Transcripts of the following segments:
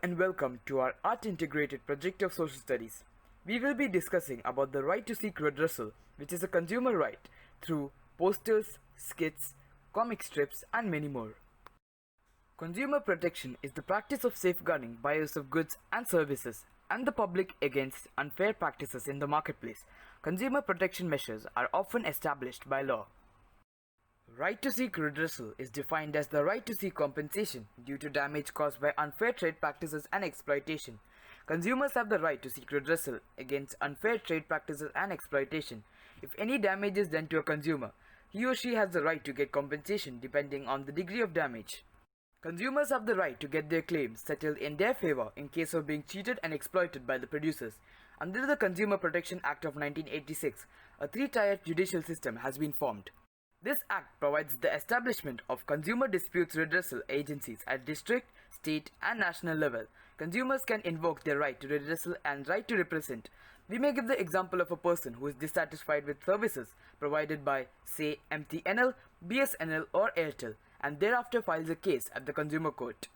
and welcome to our Art Integrated Project of Social Studies. We will be discussing about the right to seek redressal, which is a consumer right, through posters, skits, comic strips, and many more. Consumer protection is the practice of safeguarding buyers of goods and services and the public against unfair practices in the marketplace. Consumer protection measures are often established by law. Right to seek redressal is defined as the right to seek compensation due to damage caused by unfair trade practices and exploitation. Consumers have the right to seek redressal against unfair trade practices and exploitation. If any damage is done to a consumer, he or she has the right to get compensation depending on the degree of damage. Consumers have the right to get their claims settled in their favor in case of being cheated and exploited by the producers. Under the Consumer Protection Act of 1986, a three-tiered judicial system has been formed. This act provides the establishment of consumer disputes redressal agencies at district, state, and national level. Consumers can invoke their right to redressal and right to represent. We may give the example of a person who is dissatisfied with services provided by, say, MTNL, BSNL, or Airtel, and thereafter files a case at the consumer court.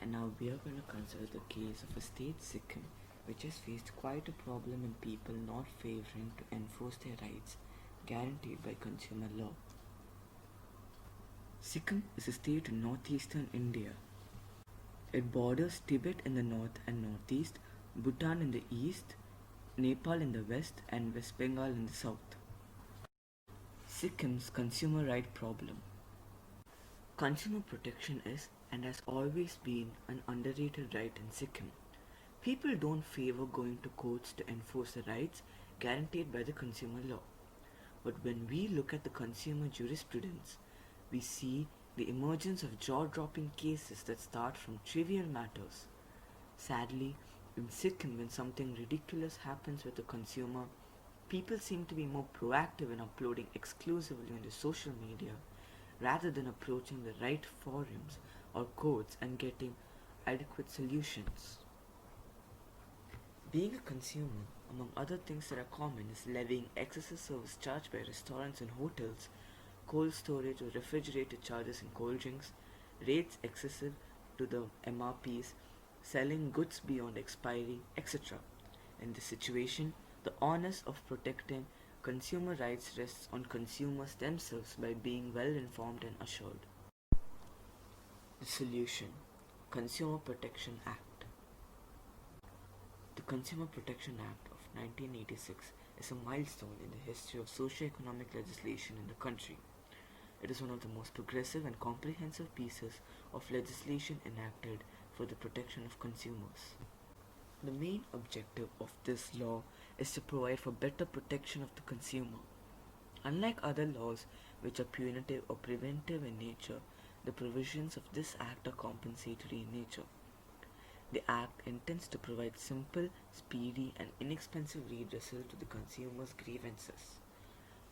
And now we are going to consider the case of a state, Sikkim, which has faced quite a problem in people not favoring to enforce their rights guaranteed by consumer law. Sikkim is a state in northeastern India. It borders Tibet in the north and northeast, Bhutan in the east, Nepal in the west, and West Bengal in the south. Sikkim's consumer right problem. Consumer protection is and has always been an underrated right in Sikkim. People don't favor going to courts to enforce the rights guaranteed by the consumer law. But when we look at the consumer jurisprudence, we see the emergence of jaw-dropping cases that start from trivial matters. Sadly, in Sikkim, when something ridiculous happens with a consumer, people seem to be more proactive in uploading exclusively on the social media rather than approaching the right forums or courts and getting adequate solutions. Being a consumer, among other things that are common, is levying excessive service charged by restaurants and hotels, cold storage or refrigerated charges in cold drinks, rates excessive to the MRPs, selling goods beyond expiry, etc. In this situation, the onus of protecting consumer rights rests on consumers themselves by being well informed and assured. The solution: Consumer Protection Act. The Consumer Protection Act of 1986 is a milestone in the history of socio-economic legislation in the country. It is one of the most progressive and comprehensive pieces of legislation enacted for the protection of consumers. The main objective of this law is to provide for better protection of the consumer. Unlike other laws which are punitive or preventive in nature, the provisions of this act are compensatory in nature. The Act intends to provide simple, speedy, and inexpensive redressal to the consumer's grievances.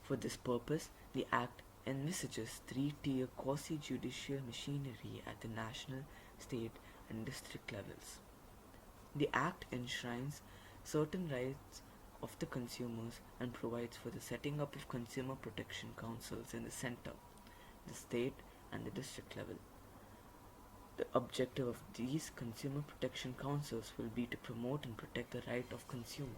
For this purpose, the Act envisages three-tier quasi-judicial machinery at the national, state, and district levels. The Act enshrines certain rights of the consumers and provides for the setting up of consumer protection councils in the center, the state, and the district level. The objective of these consumer protection councils will be to promote and protect the right of consumer.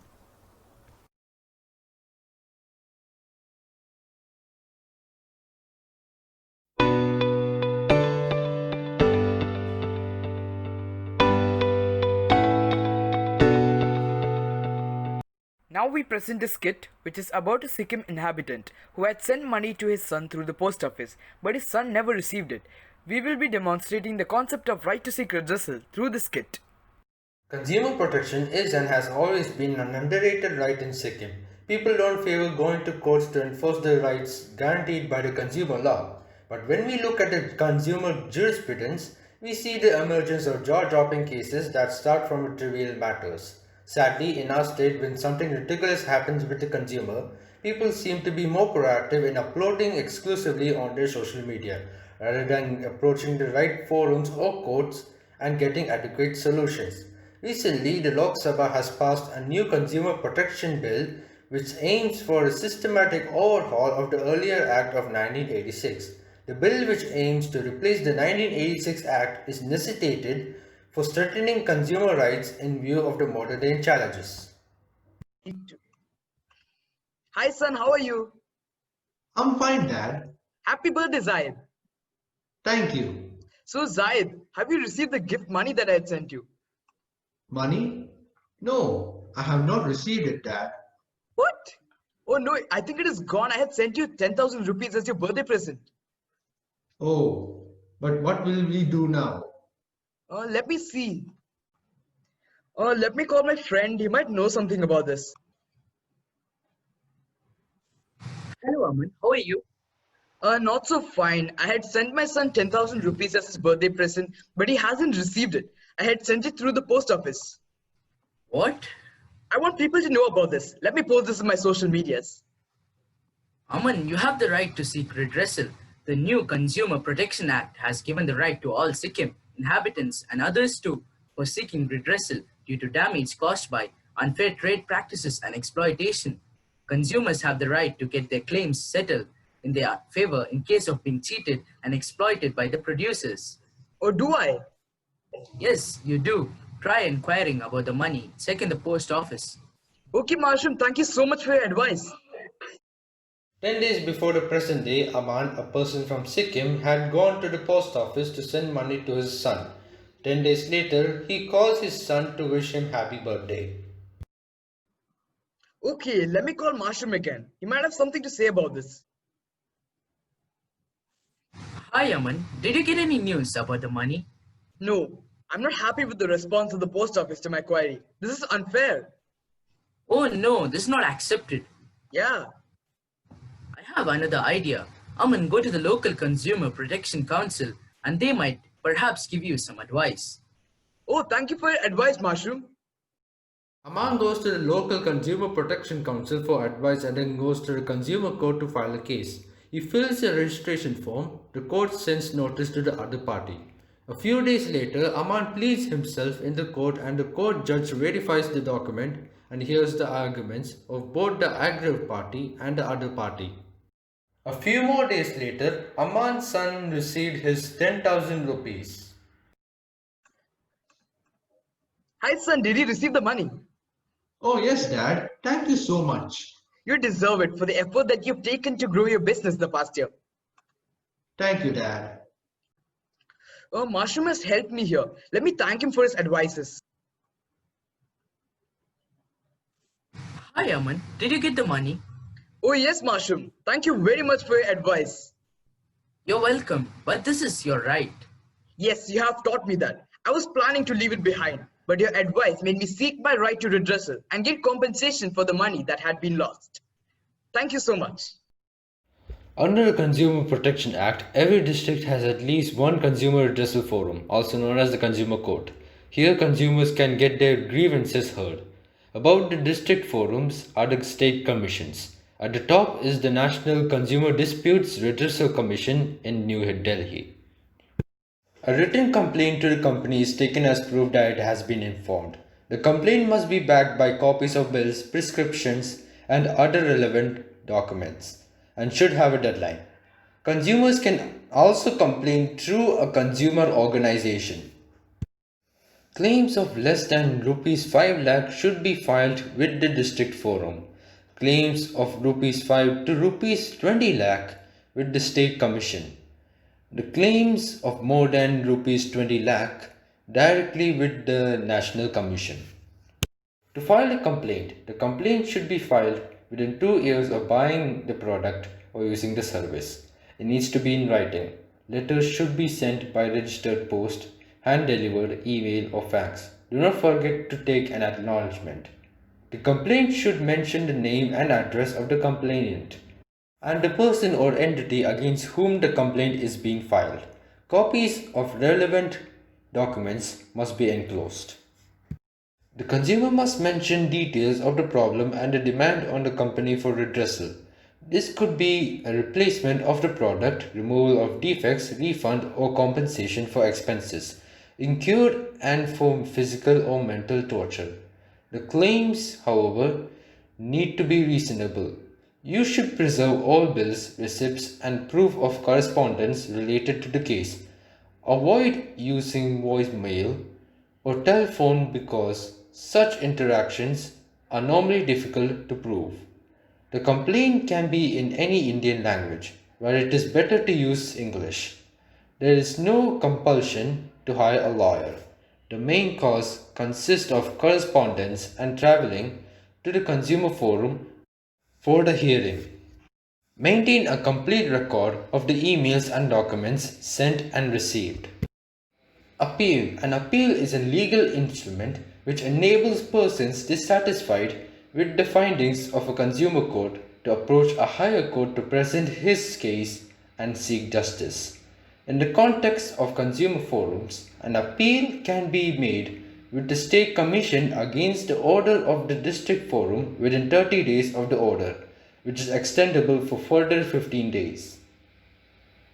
Now we present a skit which is about a Sikkim inhabitant who had sent money to his son through the post office, but his son never received it. We will be demonstrating the concept of right to seek redressal through the skit. Consumer protection is and has always been an underrated right in Sikkim. People don't favor going to courts to enforce their rights guaranteed by the consumer law. But when we look at the consumer jurisprudence, we see the emergence of jaw-dropping cases that start from trivial matters. Sadly, in our state, when something ridiculous happens with the consumer, people seem to be more proactive in uploading exclusively on their social media, rather than approaching the right forums or courts and getting adequate solutions. Recently, the Lok Sabha has passed a new consumer protection bill which aims for a systematic overhaul of the earlier Act of 1986. The bill, which aims to replace the 1986 Act, is necessitated for strengthening consumer rights in view of the modern day challenges. Hi son, how are you? I'm fine, Dad. Happy birthday, Zayed. Thank you. So Zayed, have you received the gift money that I had sent you? Money? No, I have not received it, Dad. What? Oh no, I think it is gone. I had sent you 10,000 rupees as your birthday present. Oh, but what will we do now? Let me see. Let me call my friend. He might know something about this. Hello, Aman. How are you? Not so fine. I had sent my son 10,000 rupees as his birthday present, but he hasn't received it. I had sent it through the post office. What? I want people to know about this. Let me post this in my social medias. Aman, you have the right to seek redressal. The new Consumer Protection Act has given the right to all Sikkim inhabitants and others too for seeking redressal due to damage caused by unfair trade practices and exploitation. Consumers have the right to get their claims settled in their favor in case of being cheated and exploited by the producers. Or do I? Yes, you do. Try inquiring about the money. Check in the post office. Okay, Marsham, thank you so much for your advice. 10 days before the present day, Aman, a person from Sikkim, had gone to the post office to send money to his son. 10 days later, he calls his son to wish him happy birthday. Okay, let me call Marsham again. He might have something to say about this. Hi, Aman. Did you get any news about the money? No, I'm not happy with the response of the post office to my query. This is unfair. Oh no, this is not accepted. Yeah. I have another idea. Aman, go to the local Consumer Protection Council and they might perhaps give you some advice. Oh, thank you for your advice, Marsham. Aman goes to the local Consumer Protection Council for advice and then goes to the Consumer Court to file a case. He fills a registration form. The court sends notice to the other party. A few days later, Aman pleads himself in the court and the court judge verifies the document and hears the arguments of both the aggrieved party and the other party. A few more days later, Aman's son received his 10,000 rupees. Hi, son, did you receive the money? Oh, yes, Dad. Thank you so much. You deserve it for the effort that you've taken to grow your business the past year. Thank you, Dad. Oh, Marsham has helped me here. Let me thank him for his advices. Hi, Aman. Did you get the money? Oh, yes, Marsham. Thank you very much for your advice. You're welcome, but this is your right. Yes, you have taught me that. I was planning to leave it behind, but your advice made me seek my right to redressal and get compensation for the money that had been lost. Thank you so much. Under the Consumer Protection Act, every district has at least one consumer redressal forum, also known as the Consumer Court. Here, consumers can get their grievances heard. Above the district forums are the state commissions. At the top is the National Consumer Disputes Redressal Commission in New Delhi. A written complaint to the company is taken as proof that it has been informed. The complaint must be backed by copies of bills, prescriptions, and other relevant documents, and should have a deadline. Consumers can also complain through a consumer organization. Claims of less than rupees 5 lakh should be filed with the district forum. Claims of rupees 5 to rupees 20 lakh with the state commission. The claims of more than rupees 20 lakh directly with the national commission. To file a complaint, the complaint should be filed within 2 years of buying the product or using the service. It needs to be in writing. Letters should be sent by registered post, hand delivered, email or fax. Do not forget to take an acknowledgement. The complaint should mention the name and address of the complainant and the person or entity against whom the complaint is being filed. Copies of relevant documents must be enclosed. The consumer must mention details of the problem and the demand on the company for redressal. This could be a replacement of the product, removal of defects, refund or compensation for expenses incurred and for physical or mental torture. The claims, however, need to be reasonable. You should preserve all bills, receipts, and proof of correspondence related to the case. Avoid using voicemail or telephone because such interactions are normally difficult to prove. The complaint can be in any Indian language, where it is better to use English. There is no compulsion to hire a lawyer. The main cause consists of correspondence and traveling to the consumer forum for the hearing. Maintain a complete record of the emails and documents sent and received. Appeal. An appeal is a legal instrument which enables persons dissatisfied with the findings of a consumer court to approach a higher court to present his case and seek justice. In the context of consumer forums, an appeal can be made with the state commission against the order of the district forum within 30 days of the order, which is extendable for further 15 days.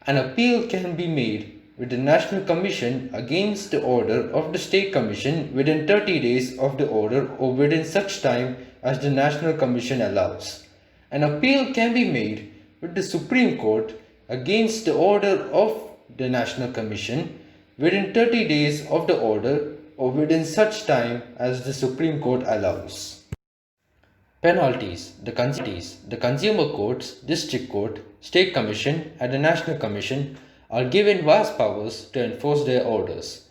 An appeal can be made with the National Commission against the order of the State Commission within 30 days of the order or within such time as the National Commission allows. An appeal can be made with the Supreme Court against the order of the National Commission within 30 days of the order or within such time as the Supreme Court allows. Penalties. The consumer courts, district court, state commission, and the national commission are given vast powers to enforce their orders.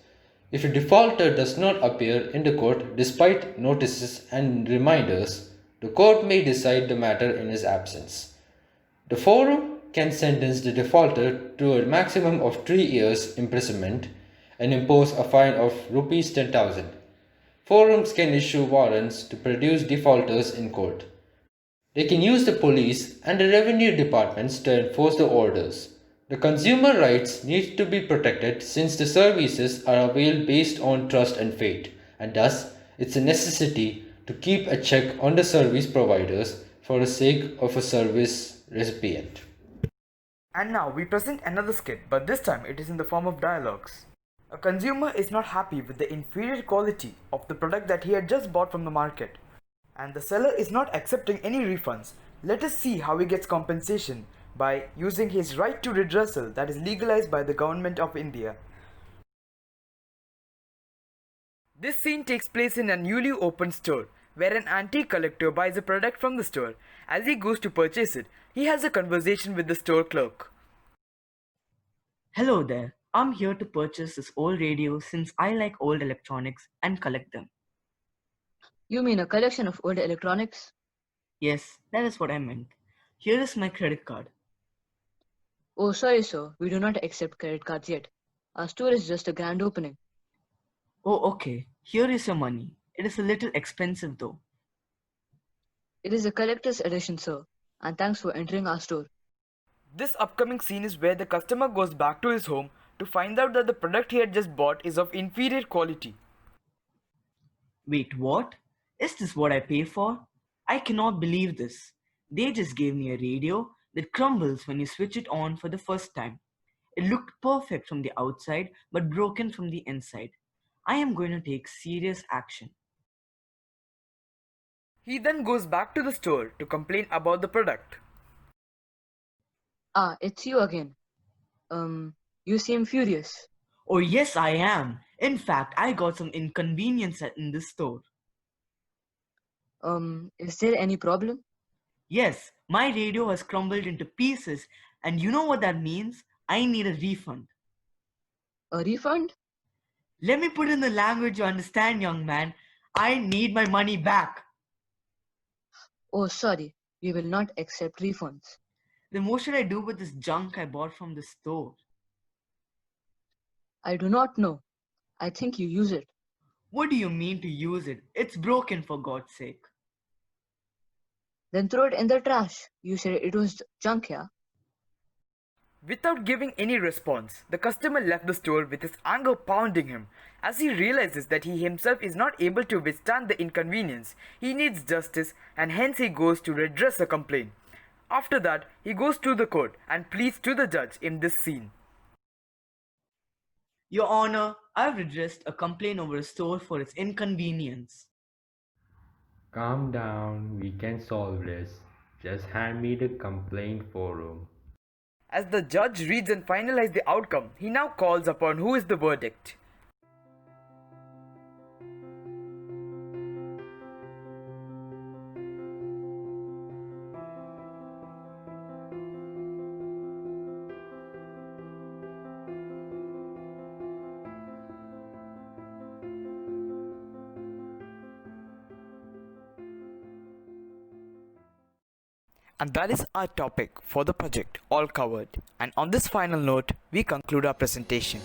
If a defaulter does not appear in the court despite notices and reminders, the court may decide the matter in his absence. The forum can sentence the defaulter to a maximum of 3 years imprisonment and impose a fine of Rs 10,000. Forums can issue warrants to produce defaulters in court. They can use the police and the revenue departments to enforce the orders. The consumer rights need to be protected since the services are availed based on trust and faith, and thus it's a necessity to keep a check on the service providers for the sake of a service recipient. And now we present another skit, but this time it is in the form of dialogues. A consumer is not happy with the inferior quality of the product that he had just bought from the market, and the seller is not accepting any refunds. Let us see how he gets compensation by using his right to redressal that is legalized by the government of India. This scene takes place in a newly opened store where an antique collector buys a product from the store. As he goes to purchase it, he has a conversation with the store clerk. Hello there. I'm here to purchase this old radio since I like old electronics and collect them. You mean a collection of old electronics? Yes, that is what I meant. Here is my credit card. Oh, sorry, sir. We do not accept credit cards yet. Our store is just a grand opening. Oh, okay. Here is your money. It is a little expensive though. It is a collector's edition, sir. And thanks for entering our store. This upcoming scene is where the customer goes back to his home to find out that the product he had just bought is of inferior quality. Wait, what? Is this what I pay for? I cannot believe this. They just gave me a radio that crumbles when you switch it on for the first time. It looked perfect from the outside but broken from the inside. I am going to take serious action. He then goes back to the store to complain about the product. Ah, it's you again. You seem furious. Oh, yes, I am. In fact, I got some inconvenience in this store. Is there any problem? Yes, my radio has crumbled into pieces, and you know what that means? I need a refund. A refund? Let me put in the language you understand, young man. I need my money back. Oh, sorry. We will not accept refunds. Then what should I do with this junk I bought from the store? I do not know. I think you use it. What do you mean to use it? It's broken, for God's sake. Then throw it in the trash. You said it was junk, yeah? Without giving any response, the customer left the store with his anger pounding him. As he realizes that he himself is not able to withstand the inconvenience, he needs justice and hence he goes to redress a complaint. After that, he goes to the court and pleads to the judge in this scene. Your Honor, I've redressed a complaint over a store for its inconvenience. Calm down, we can solve this. Just hand me the complaint forum. As the judge reads and finalizes the outcome, he now calls upon who is the verdict. And that is our topic for the project, all covered. And on this final note, we conclude our presentation.